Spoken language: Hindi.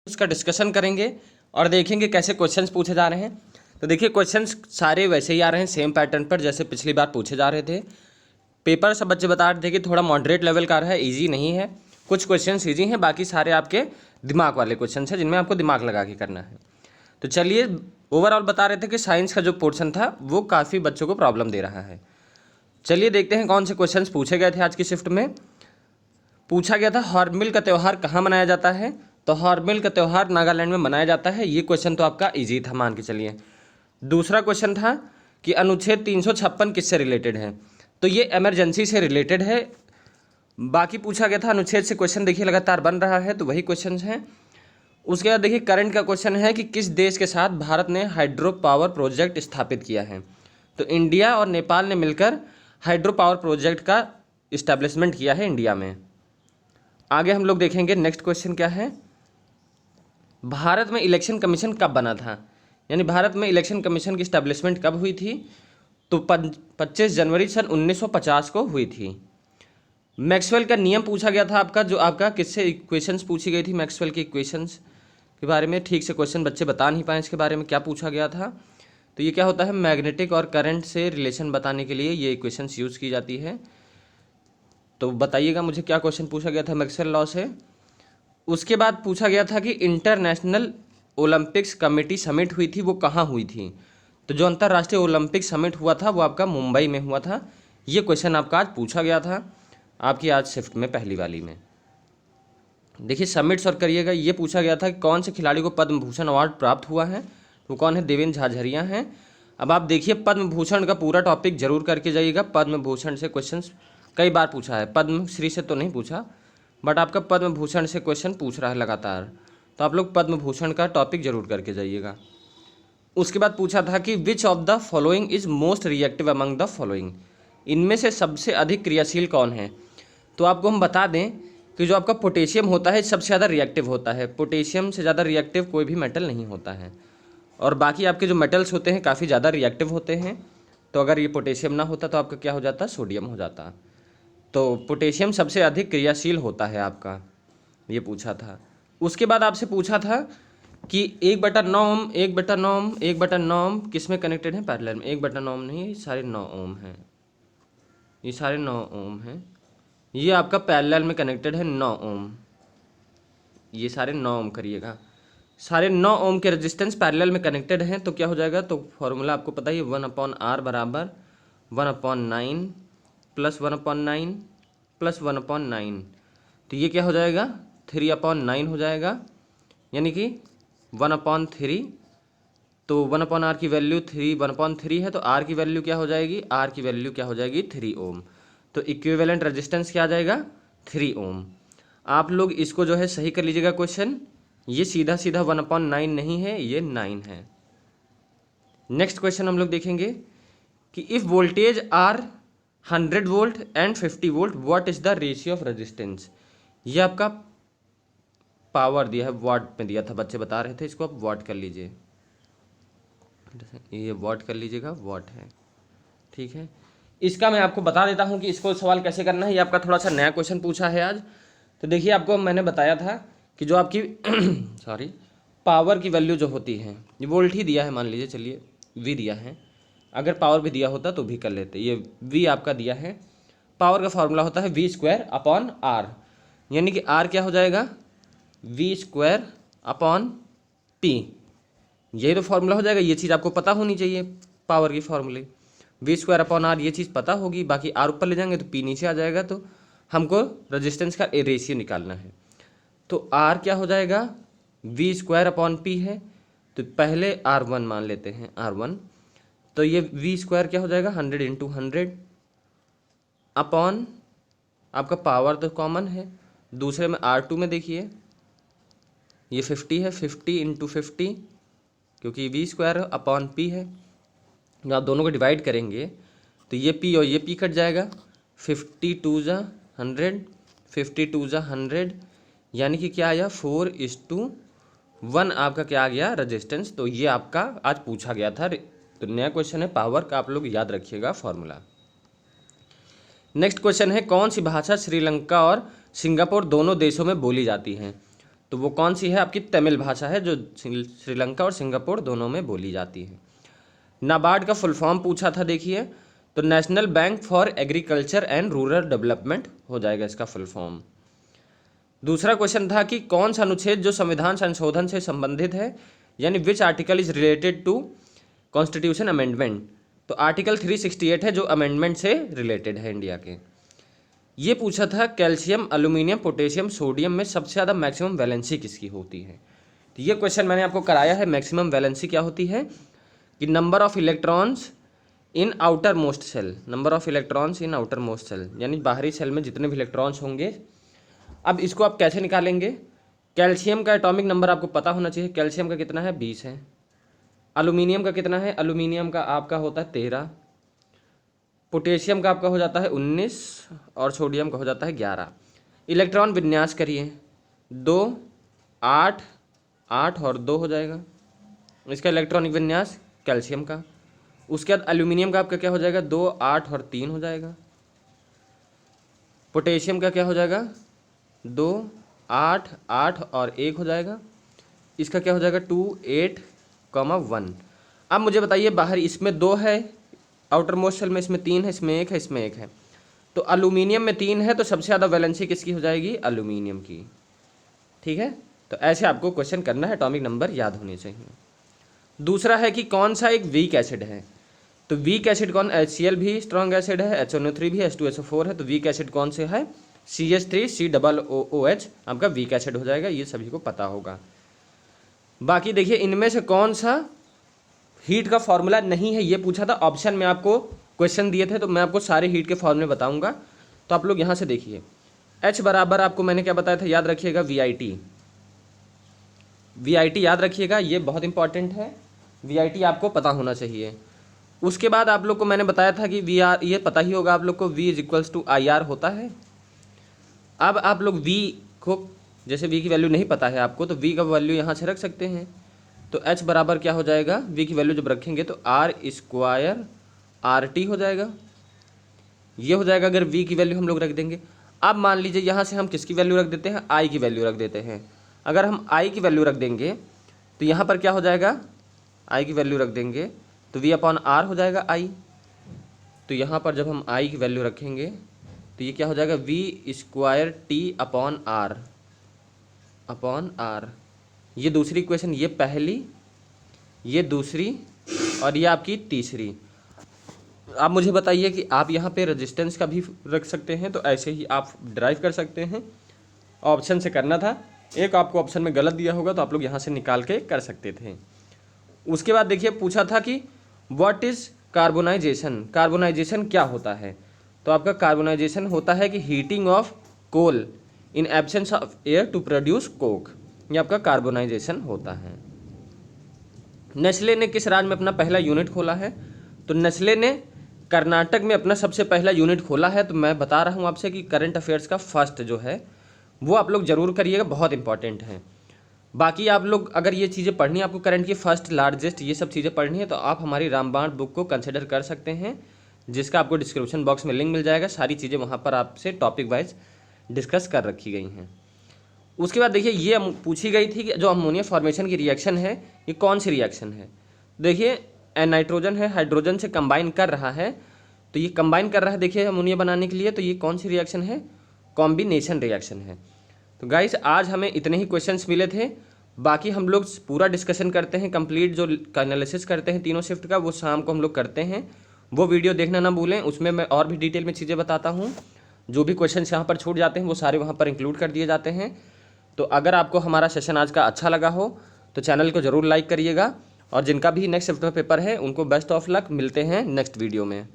उसका डिस्कशन करेंगे और देखेंगे कैसे क्वेश्चंस पूछे जा रहे हैं। तो देखिए क्वेश्चंस सारे वैसे ही आ रहे हैं सेम पैटर्न पर जैसे पिछली बार पूछे जा रहे थे। पेपर सब बच्चे बता रहे थे कि थोड़ा मॉडरेट लेवल का रहा है, ईजी नहीं है। कुछ क्वेश्चंस ईजी हैं, बाकी सारे आपके दिमाग वाले क्वेश्चन हैं जिनमें आपको दिमाग लगा के करना है। तो चलिए, ओवरऑल बता रहे थे कि साइंस का जो पोर्शन था वो काफ़ी बच्चों को प्रॉब्लम दे रहा है। चलिए देखते हैं कौन से क्वेश्चंस पूछे गए थे आज की शिफ्ट में। पूछा गया था हॉर्नबिल का त्यौहार कहाँ मनाया जाता है। तो हॉर्नबिल का त्यौहार नागालैंड में मनाया जाता है। ये क्वेश्चन तो आपका इजी था, मान के चलिए। दूसरा क्वेश्चन था कि अनुच्छेद 356 किससे रिलेटेड है। तो ये इमरजेंसी से रिलेटेड है। बाकी पूछा गया था अनुच्छेद से क्वेश्चन, देखिए लगातार बन रहा है, तो वही क्वेश्चन हैं। उसके बाद देखिए करंट का क्वेश्चन है कि किस देश के साथ भारत ने हाइड्रो पावर प्रोजेक्ट स्थापित किया है। तो इंडिया और नेपाल ने मिलकर हाइड्रो पावर प्रोजेक्ट का इस्टेब्लिशमेंट किया है इंडिया में। आगे हम लोग देखेंगे नेक्स्ट क्वेश्चन क्या है। भारत में इलेक्शन कमीशन कब बना था, यानी भारत में इलेक्शन कमीशन की इस्टेब्लिशमेंट कब हुई थी। तो 25 जनवरी सन 1950 को हुई थी। मैक्सवेल का नियम पूछा गया था आपका, जो आपका किससे इक्वेशंस पूछी गई थी, मैक्सवेल की इक्वेशंस के बारे में। ठीक से क्वेश्चन बच्चे बता नहीं पाए इसके बारे में क्या पूछा गया था। तो ये क्या होता है, मैग्नेटिक और करंट से रिलेशन बताने के लिए ये इक्वेशंस यूज़ की जाती है। तो बताइएगा मुझे क्या क्वेश्चन पूछा गया था मैक्सवेल लॉ से। उसके बाद पूछा गया था कि इंटरनेशनल ओलंपिक्स कमेटी समिट हुई थी वो कहाँ हुई थी। तो जो अंतर्राष्ट्रीय ओलंपिक समिट हुआ था वो आपका मुंबई में हुआ था। ये क्वेश्चन आपका आज पूछा गया था आपकी आज शिफ्ट में पहली वाली में। देखिए समिट्स और करिएगा, ये पूछा गया था कि कौन से खिलाड़ी को पद्म भूषण अवार्ड प्राप्त हुआ है। वो कौन है, देवेंद्र झाझरिया हैं। अब आप देखिए पद्म भूषण का पूरा टॉपिक जरूर करके जाइएगा। पद्म भूषण से क्वेश्चन कई बार पूछा है, पद्मश्री से तो नहीं पूछा, बट आपका पद्म भूषण से क्वेश्चन पूछ रहा है लगातार। तो आप लोग पद्म भूषण का टॉपिक जरूर करके जाइएगा। उसके बाद पूछा था कि which of the following is most reactive among the following, इनमें से सबसे अधिक क्रियाशील कौन है। तो आपको हम बता दें कि जो आपका पोटेशियम होता है सबसे ज़्यादा रिएक्टिव होता है। पोटेशियम से ज़्यादा रिएक्टिव कोई भी मेटल नहीं होता है। और बाकी आपके जो मेटल्स होते हैं काफ़ी ज़्यादा रिएक्टिव होते हैं। तो अगर ये पोटेशियम ना होता तो आपका क्या हो जाता, सोडियम हो जाता। तो पोटेशियम सबसे अधिक क्रियाशील होता है आपका, ये पूछा था। उसके बाद आपसे पूछा था कि 1/9 ओम 1/9 ओम 1/9 ओम किस में कनेक्टेड है, पैरेलल में। 1/9 ओम नहीं है, ये सारे 9 ओम हैं, ये सारे 9 ओम हैं। ये आपका पैरेलल में कनेक्टेड है 9 ओम, ये सारे 9 ओम करिएगा। सारे 9 ओम के रेजिस्टेंस पैरेलल में कनेक्टेड हैं तो क्या हो जाएगा, तो फॉर्मूला आपको पता ही है 1/R बराबर 1/9 प्लस 1/9 प्लस 1/9। तो ये क्या हो जाएगा, 3/9 हो जाएगा, यानी कि 1/3। तो 1/R की वैल्यू 1/3 है, तो R की वैल्यू क्या हो जाएगी, R की वैल्यू क्या हो जाएगी 3 ओम। तो इक्विवेलेंट रेजिस्टेंस क्या आ जाएगा 3 ओम। आप लोग इसको जो है सही कर लीजिएगा क्वेश्चन। ये सीधा सीधा 1/9 नहीं है, ये 9 है। नेक्स्ट क्वेश्चन हम लोग देखेंगे कि if voltage are 100 volt and 50 volt what is the ratio of resistance. ये आपका पावर दिया है, वाट में दिया था, बच्चे बता रहे थे, इसको आप वाट कर लीजिए, ये वाट कर लीजिएगा, वाट है, ठीक है। इसका मैं आपको बता देता हूँ कि इसको सवाल कैसे करना है। ये आपका थोड़ा सा नया क्वेश्चन पूछा है आज। तो देखिए आपको मैंने बताया था कि जो आपकी सॉरी पावर की वैल्यू जो होती है, ये वोल्ट ही दिया है, मान लीजिए, चलिए वी दिया है, अगर पावर भी दिया होता तो भी कर लेते। ये वी आपका दिया है, पावर का फॉर्मूला होता है V²/R, यानी कि R क्या हो जाएगा V²/P। यही तो फॉर्मूला हो जाएगा। ये चीज़ आपको पता होनी चाहिए, पावर की फॉर्मूले V²/R, ये चीज़ पता होगी। बाकी R ऊपर ले जाएंगे तो P नीचे आ जाएगा। तो हमको रेजिस्टेंस का रेशियो निकालना है। तो R क्या हो जाएगा V²/P है, तो पहले R1 मान लेते हैं, R1। तो ये V² क्या हो जाएगा 100 × 100 अपॉन आपका पावर तो कॉमन है, दूसरे में R2 में देखिए ये 50 है, 50 × 50 क्योंकि V²/P है। जब आप दोनों को डिवाइड करेंगे तो ये P और ये P कट जाएगा, 50 × 100 50 × 100, यानी कि क्या आया 4:1 आपका क्या आ गया रेजिस्टेंस। तो ये आपका आज पूछा गया था। तो नया क्वेश्चन है पावर का, आप लोग याद रखिएगा फॉर्मूला। नेक्स्ट क्वेश्चन है कौन सी भाषा श्रीलंका और सिंगापुर दोनों देशों में बोली जाती है। तो वो कौन सी है? आपकी तमिल भाषा है, जो श्रीलंका और सिंगापुर दोनों में बोली जाती है। नाबार्ड का फुल फॉर्म पूछा था, देखिए, तो national bank for agriculture and rural development हो जाएगा इसका फुल फॉर्म। दूसरा क्वेश्चन था कि कौन सा अनुच्छेद जो संविधान संशोधन से संबंधित है, यानी which article is related to constitution amendment. तो आर्टिकल 368 है जो अमेंडमेंट से रिलेटेड है इंडिया के। ये पूछा था कैल्शियम, एल्यूमिनियम, पोटेशियम, सोडियम में सबसे ज़्यादा मैक्सिमम वैलेंसी किसकी होती है। तो ये क्वेश्चन मैंने आपको कराया है। मैक्सिमम वैलेंसी क्या होती है कि number of electrons in outermost cell, number of electrons in outermost cell, यानी बाहरी सेल में जितने भी इलेक्ट्रॉन्स होंगे। अब इसको आप कैसे निकालेंगे? कैल्शियम का एटॉमिक नंबर आपको पता होना चाहिए। कैल्शियम का कितना है? 20 है। एल्यूमिनियम का कितना है? एल्यूमिनियम का आपका होता है 13। पोटेशियम का आपका हो जाता है 19 और सोडियम का हो जाता है 11। इलेक्ट्रॉन विन्यास करिए, 2 8 8 और 2 हो जाएगा इसका इलेक्ट्रॉनिक विन्यास कैल्शियम का। उसके बाद एल्यूमिनियम का आपका क्या हो जाएगा? 2 8 और 3 हो जाएगा। पोटेशियम का क्या हो जाएगा? 2 8 8 और 1 हो जाएगा। इसका क्या हो जाएगा? 2 8 1। अब मुझे बताइए, बाहर इसमें 2 है, आउटर मोस्ट सेल में इसमें 3 है, इसमें 1 है, इसमें 1 है। तो एल्यूमिनियम में 3 है, तो सबसे ज़्यादा वैलेंसी किसकी हो जाएगी? एल्यूमिनियम की। ठीक है, तो ऐसे आपको क्वेश्चन करना है, एटॉमिक नंबर याद होने चाहिए। दूसरा है कि कौन सा एक वीक एसिड है। तो वीक एसिड कौन? HCl भी स्ट्रॉन्ग एसिड है, HNO3 भी, H2SO4 है। तो वीक एसिड कौन से है? CH3COOH आपका वीक एसिड हो जाएगा। ये सभी को पता होगा। बाकी देखिए, इनमें से कौन सा हीट का फॉर्मूला नहीं है, ये पूछा था। ऑप्शन में आपको क्वेश्चन दिए थे, तो मैं आपको सारे हीट के फॉर्मूले बताऊंगा। तो आप लोग यहाँ से देखिए, H बराबर आपको मैंने क्या बताया था, याद रखिएगा, VIT। VIT याद रखिएगा, ये बहुत इंपॉर्टेंट है। VIT आपको पता होना चाहिए। उसके बाद आप लोग को मैंने बताया था कि VR, ये पता ही होगा आप लोग को, V = IR होता है। अब आप लोग V को, जैसे V की वैल्यू नहीं पता है आपको, तो V का वैल्यू यहाँ से रख सकते हैं। तो H बराबर क्या हो जाएगा? V की वैल्यू जब रखेंगे तो R² RT हो जाएगा। ये हो जाएगा अगर V की वैल्यू हम लोग रख देंगे। अब मान लीजिए यहाँ से हम किसकी वैल्यू रख देते हैं? I की वैल्यू रख देते हैं। अगर हम I की वैल्यू रख देंगे तो यहाँ पर क्या हो जाएगा? I की वैल्यू रख देंगे तो V/R हो जाएगा I। तो यहाँ पर जब हम I की वैल्यू रखेंगे तो ये क्या हो जाएगा? V²T/R। ये दूसरी इक्वेशन, ये पहली, ये दूसरी और ये आपकी तीसरी। आप मुझे बताइए कि आप यहाँ पे रेजिस्टेंस का भी रख सकते हैं, तो ऐसे ही आप ड्राइव कर सकते हैं। ऑप्शन से करना था, एक आपको ऑप्शन में गलत दिया होगा तो आप लोग यहाँ से निकाल के कर सकते थे। उसके बाद देखिए, पूछा था कि व्हाट इज़ कार्बोनाइजेशन। कार्बोनाइजेशन क्या होता है? तो आपका कार्बोनाइजेशन होता है कि heating of coal in absence of air to produce coke. ये आपका कार्बोनाइजेशन होता है। नेस्ले ने किस राज्य में अपना पहला यूनिट खोला है? तो नेस्ले ने कर्नाटक में अपना सबसे पहला यूनिट खोला है। तो मैं बता रहा हूँ आपसे कि करंट अफेयर्स का फर्स्ट जो है वो आप लोग जरूर करिएगा, बहुत इंपॉर्टेंट है। बाकी आप लोग अगर ये चीज़ें पढ़नी है, आपको करंट की फर्स्ट, लार्जेस्ट, ये सब चीज़ें पढ़नी है, तो आप हमारी रामबाण बुक को कंसिडर कर सकते हैं, जिसका आपको डिस्क्रिप्शन बॉक्स में लिंक मिल जाएगा। सारी चीज़ें वहाँ पर आपसे टॉपिक वाइज डिस्कस कर रखी गई हैं। उसके बाद देखिए, ये पूछी गई थी कि जो अमोनिया फॉर्मेशन की रिएक्शन है, ये कौन सी रिएक्शन है। देखिए, नाइट्रोजन है, हाइड्रोजन से कंबाइन कर रहा है, तो ये कंबाइन कर रहा है देखिए अमोनिया बनाने के लिए। तो ये कौन सी रिएक्शन है? कॉम्बिनेशन रिएक्शन है। तो गाइस, आज हमें इतने ही क्वेश्चंस मिले थे। बाकी हम लोग पूरा डिस्कशन करते हैं, कंप्लीट जो एनालिसिस करते हैं तीनों शिफ्ट का, वो शाम को हम लोग करते हैं। वो वीडियो देखना ना भूलें, उसमें मैं और भी डिटेल में चीज़ें बताता हूँ। जो भी क्वेश्चंस यहाँ पर छूट जाते हैं वो सारे वहाँ पर इंक्लूड कर दिए जाते हैं। तो अगर आपको हमारा सेशन आज का अच्छा लगा हो तो चैनल को ज़रूर लाइक करिएगा, और जिनका भी नेक्स्ट शिफ्ट में पेपर है उनको बेस्ट ऑफ लक। मिलते हैं नेक्स्ट वीडियो में।